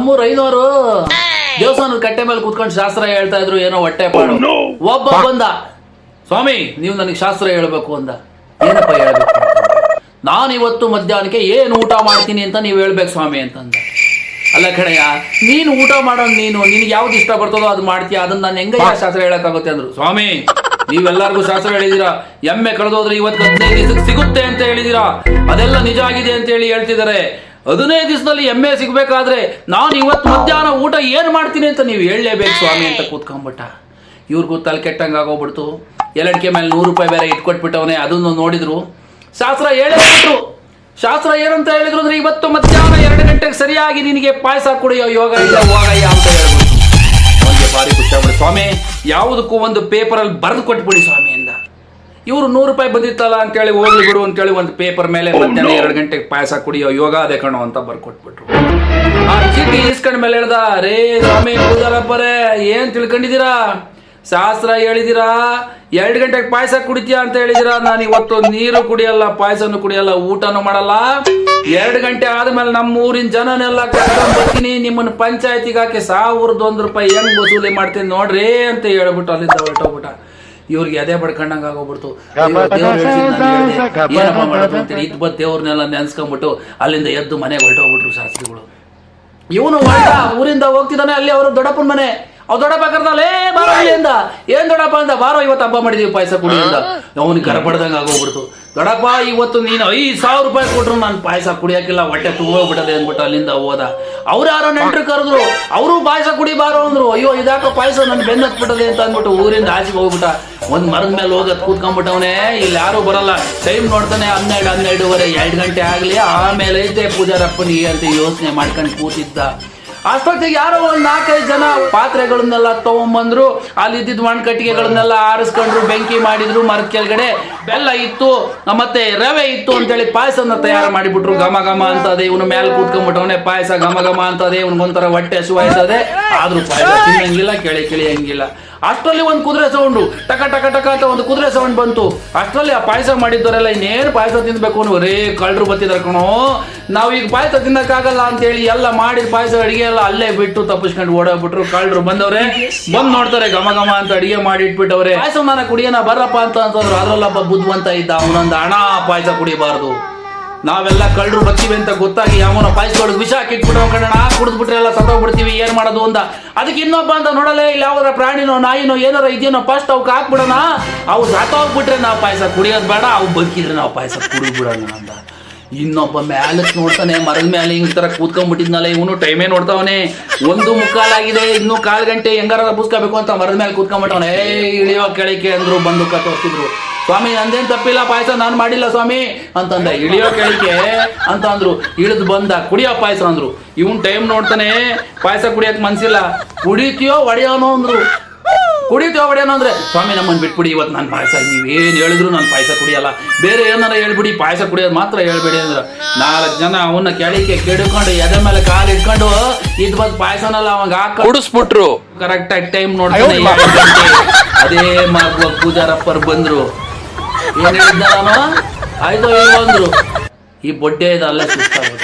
ನಮ್ಮೂರ್ ಐನೋರು ದೇವಸ್ಥಾನದ ಕಟ್ಟೆ ಮೇಲೆ ಕೂತ್ಕೊಂಡು ಶಾಸ್ತ್ರ ಹೇಳ್ತಾ ಇದ್ರು, ಏನೋ ಹೊಟ್ಟೆ ಪಾಡು. ಒಬ್ಬ ಬಂದ, ಸ್ವಾಮಿ ನೀವು ನನಗೆ ಶಾಸ್ತ್ರ ಹೇಳ್ಬೇಕು ಅಂದ. ಏನಪ್ಪ ಹೇಳ್ಬೇಕು? ನಾನು ಇವತ್ತು ಮಧ್ಯಾಹ್ನಕ್ಕೆ ಏನು ಊಟ ಮಾಡ್ತೀನಿ ಅಂತ ನೀವು ಹೇಳ್ಬೇಕು ಸ್ವಾಮಿ ಅಂತಂದ. ಅಲ್ಲ ಕಣಯ್ಯ, ನೀನು ಊಟ ಮಾಡೋ ನಿನಗೆ ಯಾವ್ದು ಇಷ್ಟ ಬರ್ತದೋ ಅದು ಮಾಡ್ತೀಯ, ಅದನ್ನ ನಾನು ಹೆಂಗ ಶಾಸ್ತ್ರ ಹೇಳಕ್ಕಾಗುತ್ತೆ ಅಂದ್ರು. ಸ್ವಾಮಿ ನೀವೆಲ್ಲರಿಗೂ ಶಾಸ್ತ್ರ ಹೇಳಿದೀರಾ, ಎಮ್ಮೆ ಕಳೆದೋದ್ರೆ ಇವತ್ತು 15 ದಿವಸಕ್ಕೆ ಸಿಗುತ್ತೆ ಅಂತ ಹೇಳಿದೀರಾ, ಅದೆಲ್ಲ ನಿಜ ಆಗಿದೆ ಅಂತ ಹೇಳ್ತಿದ್ದಾರೆ. 15 ದಿವಸದಲ್ಲಿ ಎಮ್ಮೆ ಸಿಗ್ಬೇಕಾದ್ರೆ ನಾನು ಇವತ್ತು ಮಧ್ಯಾಹ್ನ ಊಟ ಏನ್ ಮಾಡ್ತೀನಿ ಅಂತ ನೀವು ಹೇಳಲೇಬೇಕು ಸ್ವಾಮಿ ಅಂತ ಕೂತ್ಕೊಂಡ್ಬಿಟ್ಟ. ಇವ್ರಿಗೂ ತಲೆ ಕೆಟ್ಟಂಗೆ ಆಗೋಗ್ಬಿಡ್ತು. ಎಲ್ಲಡಿಕೆ ಮೇಲೆ 100 ರೂಪಾಯಿ ಬೇರೆ ಇಟ್ಕೊಟ್ಬಿಟ್ಟವನೇ. ಅದನ್ನು ನೋಡಿದ್ರು, ಶಾಸ್ತ್ರ ಹೇಳಿದ್ರು. ಶಾಸ್ತ್ರ ಏನಂತ ಹೇಳಿದ್ರು ಅಂದ್ರೆ, ಇವತ್ತು ಮಧ್ಯಾಹ್ನ 2 ಗಂಟೆಗೆ ಸರಿಯಾಗಿ ನಿನಗೆ ಪಾಯಸ ಕುಡಿಯೋ ಯೋಗ ಇಲ್ಲ, ಹೋಗಯ್ಯ ಅಂತ ಹೇಳ್ಬಿಟ್ಟು ಅವನಿಗೆ ಭಾರಿ ಖುಷಿ ಆಗ್ಬಿಡಿ. ಸ್ವಾಮಿ ಯಾವುದಕ್ಕೂ ಒಂದು ಪೇಪರಲ್ಲಿ ಬರೆದು ಕೊಟ್ಬಿಡಿ ಸ್ವಾಮಿ ಎಂದ. ಇವರು 100 ರೂಪಾಯಿ ಬಂದಿತ್ತಲ್ಲ ಅಂತೇಳಿ ಹೋಗ್ಲಿ ಬಿಡು ಅಂತೇಳಿ ಒಂದು ಪೇಪರ್ ಮೇಲೆ ಮಧ್ಯಾಹ್ನ 2 ಗಂಟೆಗೆ ಪಾಯಸ ಕುಡಿಯೋ ಯೋಗ ಅದೇ ಕಣೋ ಅಂತ ಬರ್ಕೊಟ್ಬಿಟ್ರು. ಆ ಚೀಟಿ ಇಸ್ಕೊಂಡ ಮೇಲೆ ಹೇಳ್ದ, ರೇ ಸ್ವಾಮಿ ಪೂಜಾರಪ್ಪರೇ ಏನ್ ತಿಳ್ಕೊಂಡಿದ್ದೀರಾ? ಶಾಸ್ತ್ರ ಹೇಳಿದಿರಾ 2 ಗಂಟೆಗೆ ಪಾಯಸ ಕುಡಿತೀಯ ಅಂತ ಹೇಳಿದಿರಾ. ನಾನು ಇವತ್ತು ನೀರು ಕುಡಿಯಲ್ಲ, ಪಾಯಸನು ಕುಡಿಯಲ್ಲ, ಊಟನೂ ಮಾಡಲ್ಲ. 2 ಗಂಟೆ ಆದ್ಮೇಲೆ ನಮ್ಮ ಊರಿನ ಜನನೆಲ್ಲ ಕರ್ಕೊಂಡ್ ಬರ್ತೀನಿ, ನಿಮ್ಮನ್ನ ಪಂಚಾಯತಿಗೆ ಹಾಕಿ 1001 ರೂಪಾಯಿ ಹೆಂಗ್ ವಸೂಲಿ ಮಾಡ್ತೀನಿ ನೋಡ್ರಿ ಅಂತ ಹೇಳ್ಬಿಟ್ಟು ಅಲ್ಲಿಂದ ಹೊರಟೋಗ್ಬಿಟ್ಟ. ಇವ್ರಿಗೆ ಅದೇ ಬಡ್ಕೊಂಡಂಗ ಆಗೋಗ್ಬಿಡ್ತು. ಏನಪ್ಪ ಮಾಡೋದು ಅಂತೇಳಿ ಇದ್ ಬದ್ ದೇವ್ರನ್ನೆಲ್ಲ ನೆನ್ಸ್ಕೊಂಡ್ಬಿಟ್ಟು ಅಲ್ಲಿಂದ ಎದ್ದು ಮನೆಗೆ ಹೊರಟೋಗ್ಬಿಟ್ರು ಶಾಸ್ತ್ರಿಗಳು. ಇವನು ಹೊರಟ ಊರಿಂದ ಹೋಗ್ತಿದ್ದಾನೆ, ಅಲ್ಲಿ ಅವರು ದೊಡ್ಡಪ್ಪನ ಮನೆ. ಅವ್ ದೊಡ್ಡಪ್ಪ ಕರ್ದಲ್ಲೇ ಬಾರೋ ಇಲ್ಲಿಂದ. ಏನ್ ದೊಡ್ಡಪ್ಪ ಅಂತ, ಬಾರೋ ಇವತ್ತು ಹಬ್ಬ ಮಾಡಿದೀವಿ ಪಾಯಸ ಕುಡಿಯಿಂದ. ಅವನಿಗೆ ಗರಪಡ್ದಂಗ ಆಗೋಗ್ಬಿಡ್ತು. ದೊಡ್ಡಪ್ಪ ಇವತ್ತು ನೀನು 5,000 ರೂಪಾಯಿ ಕೊಟ್ರು ನಾನು ಪಾಯಸ ಕುಡಿಯಾಕಿಲ್ಲ, ಹೊಟ್ಟೆ ತುಂಬೋಗ್ಬಿಟ್ಟದೆ ಅಂದ್ಬಿಟ್ಟು ಅಲ್ಲಿಂದ ಹೋದ. ಅವ್ರು ಯಾರೋ ನೆಂಟ್ರು ಕರೆದ್ರು, ಅವರು ಪಾಯಸ ಕುಡಿ ಬಾರೋ ಅಂದ್ರು. ಅಯ್ಯೋ ಇದಾಕ ಪಾಯಸ ನನ್ ಬೆನ್ನತ್ಬಿಟ್ಟದೆ ಅಂತ ಅಂದ್ಬಿಟ್ಟು ಊರಿಂದ ಆಚೆಗೆ ಹೋಗ್ಬಿಟ್ಟ. ಒಂದ್ ಮರದ ಮೇಲೆ ಹೋಗತ್ ಕೂತ್ಕೊಂಡ್ಬಿಟ್ಟವನೇ. ಇಲ್ಲಿ ಯಾರು ಬರಲ್ಲ, ಟೈಮ್ ನೋಡ್ತಾನೆ 12:30 2 ಗಂಟೆ ಆಗ್ಲಿ, ಆಮೇಲೆ ಐತೆ ಪೂಜಾರಪ್ಪನಿಗೆ ಅಂತ ಯೋಚನೆ ಮಾಡ್ಕೊಂಡು ಕೂತಿದ್ದ. ಅಷ್ಟೊತ್ತಿಗೆ ಯಾರೋ ಒಂದ್ 4-5 ಜನ ಪಾತ್ರೆಗಳನ್ನೆಲ್ಲ ತಗೊಂಡ್ಬಂದ್ರು. ಅಲ್ಲಿ ಇದ್ದಿದ್ ಮಣ್ ಕಟ್ಟಿಗೆಗಳನ್ನೆಲ್ಲ ಆರಿಸ್ಕೊಂಡ್ರು, ಬೆಂಕಿ ಮಾಡಿದ್ರು. ಮರದ ಕೆಳಗಡೆ ಬೆಲ್ಲ ಇತ್ತು, ಮತ್ತೆ ರವೆ ಇತ್ತು ಅಂತೇಳಿ ಪಾಯಸನ ತಯಾರು ಮಾಡಿಬಿಟ್ರು. ಘಮ ಘಮ ಅಂತದೆ. ಇವನು ಮೇಲೆ ಕೂತ್ಕೊಂಡ್ಬಿಟ್ಟವನೇ, ಪಾಯಸ ಘಮ ಘಮ ಅಂತದೆ. ಇವನ್ಗೊಂಥರ ಹೊಟ್ಟೆ ಹಸುವಾಯ್ತದೆ, ಆದ್ರೂ ಪಾಯಸ ತಿನ್ನಂಗಿಲ್ಲ, ಕೆಳಿಯಂಗಿಲ್ಲ. ಅಷ್ಟರಲ್ಲಿ ಒಂದು ಕುದುರೆ ಸೌಂಡು, ಟಕ ಟಕ ಟಕ ಅಂತ ಒಂದು ಕುದುರೆ ಸೌಂಡ್ ಬಂತು. ಅಷ್ಟರಲ್ಲಿ ಆ ಪಾಯಸ ಮಾಡಿದ್ದವರೆಲ್ಲ ಇನ್ನೇನು ಪಾಯಸ ತಿನ್ಬೇಕು ಅನ್ನೋ ರೇ ಕಳ್ಳರು ಬತ್ತಿದಾರ ಕಣೋ, ನಾವು ಈಗ ಪಾಯಸ ತಿನ್ನಕ್ಕಾಗಲ್ಲ ಅಂತೇಳಿ ಎಲ್ಲ ಮಾಡಿದ ಪಾಯಸ ಅಡಿಗೆ ಎಲ್ಲ ಅಲ್ಲೇ ಬಿಟ್ಟು ತಪ್ಪಿಸ್ಕೊಂಡು ಓಡೋಗ್ಬಿಟ್ರು. ಕಳ್ಳರು ಬಂದವ್ರೆ, ಬಂದ್ ನೋಡ್ತಾರೆ ಘಮ ಘಮ ಅಂತ ಅಡಿಗೆ ಮಾಡಿ ಇಟ್ಬಿಟ್ಟವ್ರೆ. ಪಾಯಸ ನಾನು ಕುಡಿಯೋಣ ಬರ್ರಪ್ಪ ಅಂತಂದ್ರು. ಅದ್ರಲ್ಲಪ್ಪ ಬುದ್ಧಿವಂತ ಇದ್ದ, ಅವನೊಂದು ಹಣ ಪಾಯಸ ಕುಡಿಬಾರ್ದು, ನಾವೆಲ್ಲ ಕಳ್ಳರು ಬರ್ತೀವಿ ಅಂತ ಗೊತ್ತಾಗಿ ಅವನ ಪಾಯಸದೊಳಗೆ ವಿಷ ಹಾಕಿಟ್ಬಿಟ್ಟು ಕಣ್ಣ ಕುಡಿದ್ಬಿಟ್ರೆ ಎಲ್ಲ ಸತ್ತೋಗ್ಬಿಡ್ತೀವಿ, ಏನ್ ಮಾಡೋದು ಅಂತ. ಅದಕ್ಕೆ ಇನ್ನೊಬ್ಬ ಅಂತ ನೋಡಲೇ, ಇಲ್ಲಿ ಯಾವ್ದಾರ ಪ್ರಾಣಿನೋ ನಾಯಿನೋ ಏನಾರ ಇದೆಯೋ ಫಸ್ಟ್ ಅವಕ್ಕೆ ಹಾಕ್ಬಿಡೋಣ, ಅವು ಸತ್ತೋಗ್ಬಿಟ್ರೆ ನಾವು ಪಾಯಸ ಕುಡಿಯೋದು ಬೇಡ, ಅವು ಬದುಕಿದ್ರೆ ನಾವು ಪಾಯಸ ಕುಡಿದ್ಬಿಡೋಣ ಅಂತ. ಇನ್ನೊಬ್ಬ ಮ್ಯಾಲಕ್ ನೋಡ್ತಾನೆ, ಮರದ ಮೇಲೆ ಹಿಂಗ್ ತರ ಕೂತ್ಕೊಂಡ್ಬಿಟ್ಟಿದ್ನಲ್ಲ ಇವನು. ಟೈಮೇ ನೋಡ್ತಾವನೆ, 1:15 ಇನ್ನೂ 1/4 ಗಂಟೆ ಹೆಂಗಾರ ಬುಸ್ಕೋಬೇಕು ಅಂತ ಮರದ ಮೇಲೆ ಕೂತ್ಕೊಂಡ್ಬಿಟ್ಟವನೆ. ಇಳಿಯೋ ಕೆಳಕ್ಕೆ ಅಂದ್ರು, ಬಂದು ತೋರಿಸಿದ್ರು. ಸ್ವಾಮಿ ನಂದೇನ್ ತಪ್ಪಿಲ್ಲ, ಪಾಯಸ ನಾನು ಮಾಡಿಲ್ಲ ಸ್ವಾಮಿ ಅಂತಂದ. ಇಳಿಯೋ ಕೆಳಕ್ಕೆ ಅಂತ ಅಂದ್ರು. ಇಳಿದು ಬಂದ, ಕುಡಿಯೋ ಪಾಯಸ ಅಂದ್ರು. ಇವನ್ ಟೈಮ್ ನೋಡ್ತಾನೆ, ಪಾಯಸ ಕುಡಿಯಕ್ ಮನ್ಸಿಲ್ಲ. ಕುಡಿತೀಯೋ ಒಡೆಯೋನೋ ಅಂದ್ರು. ಕುಡಿತೀಯೋ ಒಡೆಯೋನೋ ಅಂದ್ರೆ, ಸ್ವಾಮಿ ನಮ್ಮನ್ನು ಬಿಟ್ಬಿಡಿ, ಇವತ್ತು ನಾನು ಪಾಯಸ, ನೀವೇನು ಹೇಳಿದ್ರು ನಾನು ಪಾಯಸ ಕುಡಿಯಲ್ಲ, ಬೇರೆ ಏನಾರ ಹೇಳ್ಬಿಡಿ, ಪಾಯಸ ಕುಡಿಯೋದು ಮಾತ್ರ ಹೇಳ್ಬೇಡಿ ಅಂದ್ರು. 4 ಜನ ಅವನ್ನ ಕೆಳಕ್ಕೆ ಕೆಡ್ಕೊಂಡು ಎದೆ ಮೇಲೆ ಕಾಲು ಇಟ್ಕೊಂಡು ಇದ್ ಬಂದ್ ಪಾಯಸನೆಲ್ಲ ಅವಾಗ ಹಾಕ ಕುಡಿಸ್ಬಿಟ್ರು. ಕರೆಕ್ಟ್ ಆಗಿ ಟೈಮ್ ನೋಡ್ತಾನೆ, ಅದೇ ಮಾಗುವ ಪೂಜಾರಪ್ಪರು ಬಂದ್ರು. ಏನ್ ಹೇಳಿದ್ದ ನಾನು ಆಯ್ತು ಅಂದ್ರು. ಈ ಬೊಡ್ಡೆ ಇದೆ ಅಲ್ಲೇ ಸುಸ್ತಾಗ್ಬಿಟ್ಟು